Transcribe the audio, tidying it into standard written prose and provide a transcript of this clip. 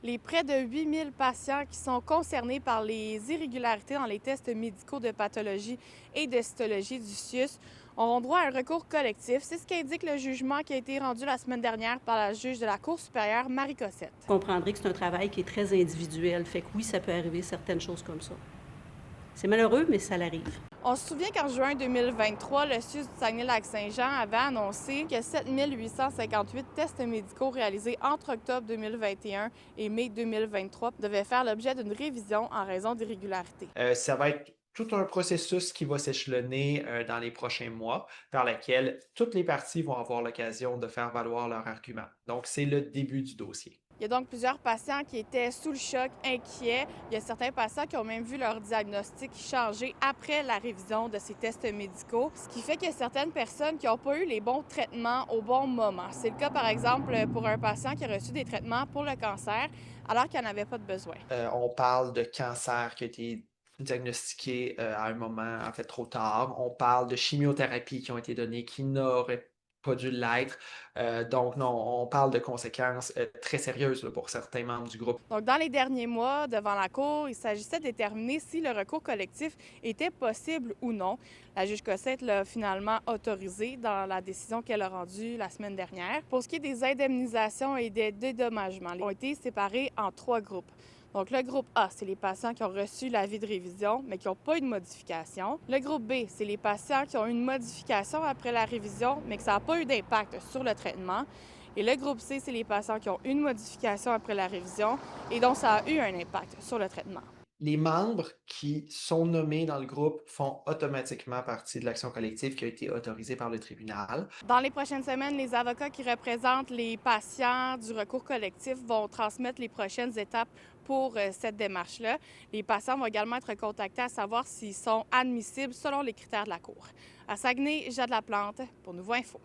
Les près de 8000 patients qui sont concernés par les irrégularités dans les tests médicaux de pathologie et de cytologie du CIUS auront droit à un recours collectif. C'est ce qu'indique le jugement qui a été rendu la semaine dernière par la juge de la Cour supérieure, Marie Cossette. Vous comprendrez que c'est un travail qui est très individuel. Fait que oui, ça peut arriver certaines choses comme ça. C'est malheureux, mais ça l'arrive. On se souvient qu'en juin 2023, le CIUS du Saguenay-Lac-Saint-Jean avait annoncé que 7858 tests médicaux réalisés entre octobre 2021 et mai 2023 devaient faire l'objet d'une révision en raison d'irrégularités. Ça va être tout un processus qui va s'échelonner dans les prochains mois, par lequel toutes les parties vont avoir l'occasion de faire valoir leurs arguments. Donc, c'est le début du dossier. Il y a donc plusieurs patients qui étaient sous le choc, inquiets. Il y a certains patients qui ont même vu leur diagnostic changer après la révision de ces tests médicaux, ce qui fait qu'il y a certaines personnes qui n'ont pas eu les bons traitements au bon moment. C'est le cas, par exemple, pour un patient qui a reçu des traitements pour le cancer alors qu'il n'en avait pas de besoin. On parle de cancer qui a été diagnostiqué à un moment, en fait, trop tard. On parle de chimiothérapie qui ont été données qui n'auraient pas dû l'être. Donc, non, on parle de conséquences très sérieuses là, pour certains membres du groupe. Donc, dans les derniers mois, devant la Cour, il s'agissait de déterminer si le recours collectif était possible ou non. La juge Cossette l'a finalement autorisé dans la décision qu'elle a rendue la semaine dernière. Pour ce qui est des indemnisations et des dédommagements, ils ont été séparés en 3 groupes. Donc, le groupe A, c'est les patients qui ont reçu l'avis de révision, mais qui n'ont pas eu de modification. Le groupe B, c'est les patients qui ont eu une modification après la révision, mais que ça n'a pas eu d'impact sur le traitement. Et le groupe C, c'est les patients qui ont eu une modification après la révision et dont ça a eu un impact sur le traitement. Les membres qui sont nommés dans le groupe font automatiquement partie de l'action collective qui a été autorisée par le tribunal. Dans les prochaines semaines, les avocats qui représentent les patients du recours collectif vont transmettre les prochaines étapes pour cette démarche-là. Les patients vont également être contactés à savoir s'ils sont admissibles selon les critères de la Cour. À Saguenay, Jade Laplante pour Nouveau Info.